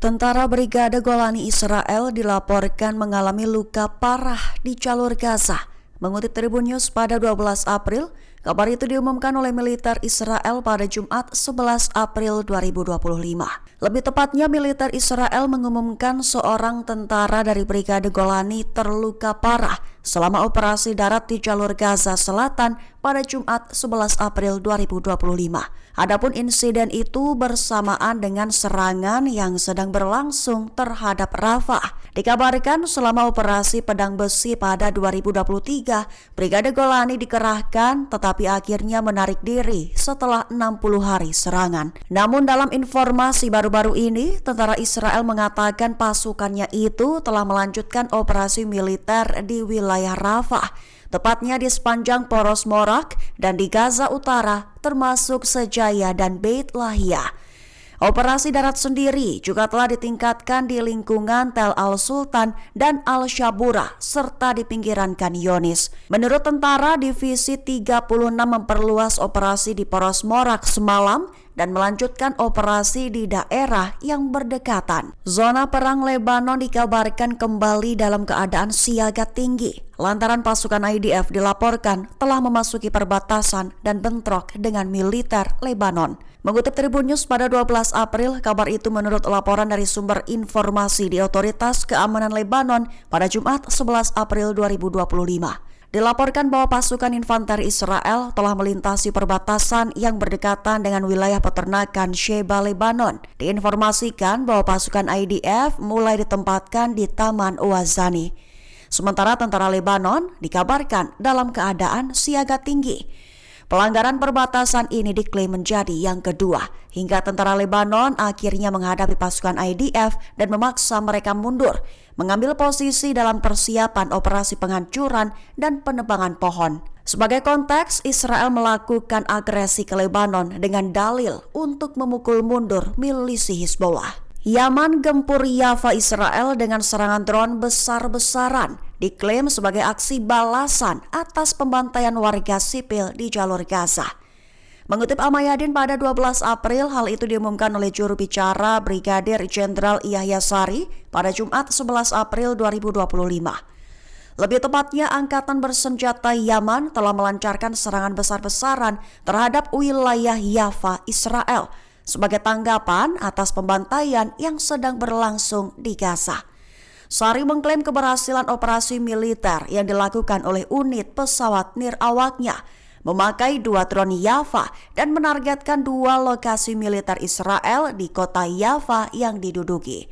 Tentara Brigade Golani Israel dilaporkan mengalami luka parah di jalur Gaza. Mengutip Tribun News pada 12 April, kabar itu diumumkan oleh militer Israel pada Jumat 11 April 2025. Lebih tepatnya, militer Israel mengumumkan seorang tentara dari Brigade Golani terluka parah selama operasi darat di jalur Gaza Selatan pada Jumat 11 April 2025. Adapun insiden itu bersamaan dengan serangan yang sedang berlangsung terhadap Rafah. Dikabarkan selama operasi Pedang Besi pada 2023, Brigade Golani dikerahkan tetapi akhirnya menarik diri setelah 60 hari serangan. Namun dalam informasi baru-baru ini, tentara Israel mengatakan pasukannya itu telah melanjutkan operasi militer di wilayah Rafah, tepatnya di sepanjang Poros Morak dan di Gaza Utara, termasuk Sejaya dan Beit Lahia. Operasi darat sendiri juga telah ditingkatkan di lingkungan Tel Al-Sultan dan Al-Shabura serta di pinggiran Khan Yunis. Menurut tentara, Divisi 36 memperluas operasi di Poros Morak semalam dan melanjutkan operasi di daerah yang berdekatan. Zona perang Lebanon dikabarkan kembali dalam keadaan siaga tinggi lantaran pasukan IDF dilaporkan telah memasuki perbatasan dan bentrok dengan militer Lebanon. Mengutip Tribun News pada 12 April, kabar itu menurut laporan dari sumber informasi di Otoritas Keamanan Lebanon pada Jumat 11 April 2025. Dilaporkan bahwa pasukan infanteri Israel telah melintasi perbatasan yang berdekatan dengan wilayah peternakan Sheba, Lebanon. Diinformasikan bahwa pasukan IDF mulai ditempatkan di Taman Ouazani. Sementara tentara Lebanon dikabarkan dalam keadaan siaga tinggi. Pelanggaran perbatasan ini diklaim menjadi yang kedua, hingga tentara Lebanon akhirnya menghadapi pasukan IDF dan memaksa mereka mundur, mengambil posisi dalam persiapan operasi penghancuran dan penebangan pohon. Sebagai konteks, Israel melakukan agresi ke Lebanon dengan dalil untuk memukul mundur milisi Hizbullah. Yaman gempur Yafa Israel dengan serangan drone besar-besaran, diklaim sebagai aksi balasan atas pembantaian warga sipil di jalur Gaza. Mengutip Al-Mayadin pada 12 April, hal itu diumumkan oleh juru bicara Brigadir Jenderal Yahya Sari pada Jumat 11 April 2025. Lebih tepatnya, Angkatan Bersenjata Yaman telah melancarkan serangan besar-besaran terhadap wilayah Yafa, Israel, sebagai tanggapan atas pembantaian yang sedang berlangsung di Gaza. Sari mengklaim keberhasilan operasi militer yang dilakukan oleh unit pesawat nirawaknya memakai 2 drone Yafa dan menargetkan 2 lokasi militer Israel di kota Yafa yang diduduki.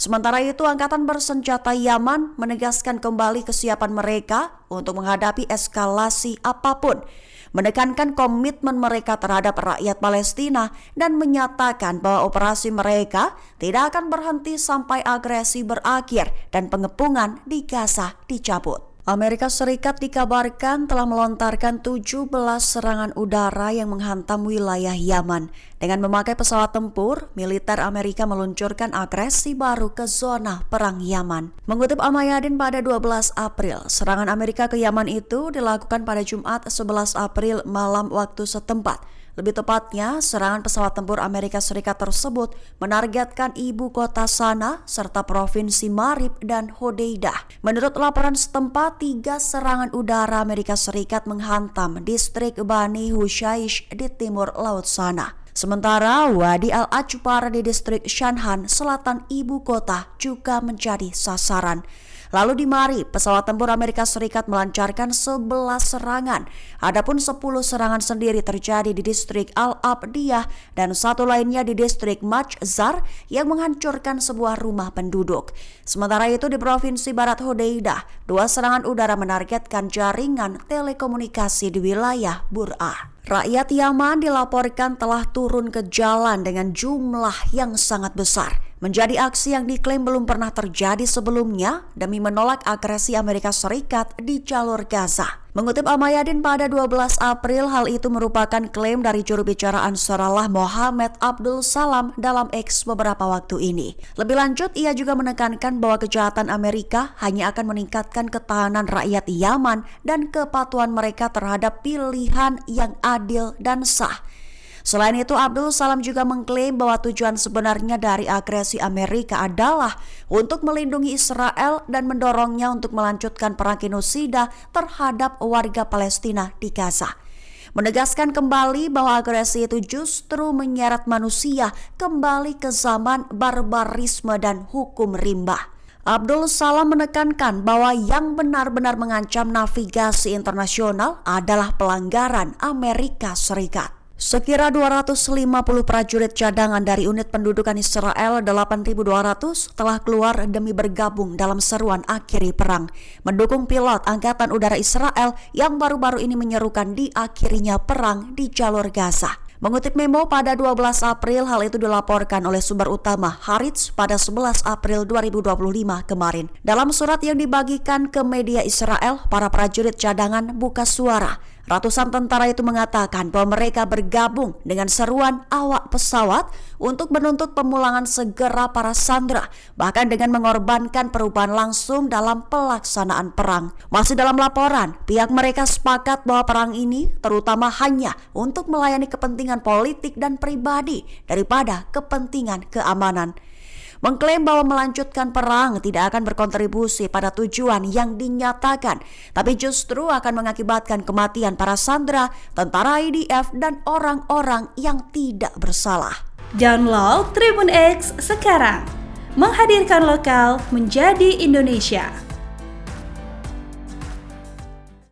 Sementara itu, Angkatan Bersenjata Yaman menegaskan kembali kesiapan mereka untuk menghadapi eskalasi apapun, menekankan komitmen mereka terhadap rakyat Palestina dan menyatakan bahwa operasi mereka tidak akan berhenti sampai agresi berakhir dan pengepungan di Gaza dicabut. Amerika Serikat dikabarkan telah melontarkan 17 serangan udara yang menghantam wilayah Yaman. Dengan memakai pesawat tempur, militer Amerika meluncurkan agresi baru ke zona perang Yaman. Mengutip Al-Mayadin pada 12 April, serangan Amerika ke Yaman itu dilakukan pada Jumat 11 April malam waktu setempat. Lebih tepatnya, serangan pesawat tempur Amerika Serikat tersebut menargetkan ibu kota Sana serta provinsi Marib dan Hodeidah. Menurut laporan setempat, 3 serangan udara Amerika Serikat menghantam distrik Bani Hushaish di timur Laut Sana. Sementara Wadi Al-Ajbar di distrik Shanhan, selatan ibu kota, juga menjadi sasaran. Lalu di Marib, pesawat tempur Amerika Serikat melancarkan 11 serangan. Adapun 10 serangan sendiri terjadi di distrik Al-Abdiyah dan 1 lainnya di distrik Majzar yang menghancurkan sebuah rumah penduduk. Sementara itu di Provinsi Barat Hodeidah, 2 serangan udara menargetkan jaringan telekomunikasi di wilayah Bur'ah. Rakyat Yaman dilaporkan telah turun ke jalan dengan jumlah yang sangat besar, menjadi aksi yang diklaim belum pernah terjadi sebelumnya demi menolak agresi Amerika Serikat di jalur Gaza. Mengutip Al-Mayadin pada 12 April, hal itu merupakan klaim dari juru bicara Ansarallah Mohammed Abdul Salam dalam X beberapa waktu ini. Lebih lanjut, ia juga menekankan bahwa kejahatan Amerika hanya akan meningkatkan ketahanan rakyat Yaman dan kepatuhan mereka terhadap pilihan yang adil dan sah. Selain itu, Abdul Salam juga mengklaim bahwa tujuan sebenarnya dari agresi Amerika adalah untuk melindungi Israel dan mendorongnya untuk melanjutkan perang genosida terhadap warga Palestina di Gaza. Menegaskan kembali bahwa agresi itu justru menyeret manusia kembali ke zaman barbarisme dan hukum rimba. Abdul Salam menekankan bahwa yang benar-benar mengancam navigasi internasional adalah pelanggaran Amerika Serikat. Sekira 250 prajurit cadangan dari unit pendudukan Israel 8.200 telah keluar demi bergabung dalam seruan akhiri perang, mendukung pilot Angkatan Udara Israel yang baru-baru ini menyerukan diakhirinya perang di jalur Gaza. Mengutip memo pada 12 April, hal itu dilaporkan oleh sumber utama Haaretz pada 11 April 2025 kemarin. Dalam surat yang dibagikan ke media Israel, para prajurit cadangan buka suara. Ratusan tentara itu mengatakan bahwa mereka bergabung dengan seruan awak pesawat untuk menuntut pemulangan segera para sandera, bahkan dengan mengorbankan perubahan langsung dalam pelaksanaan perang. Masih dalam laporan, pihak mereka sepakat bahwa perang ini terutama hanya untuk melayani kepentingan politik dan pribadi daripada kepentingan keamanan. Mengklaim bahwa melanjutkan perang tidak akan berkontribusi pada tujuan yang dinyatakan, tapi justru akan mengakibatkan kematian para sandera, tentara IDF, dan orang-orang yang tidak bersalah. Download Tribun X sekarang, menghadirkan lokal menjadi Indonesia.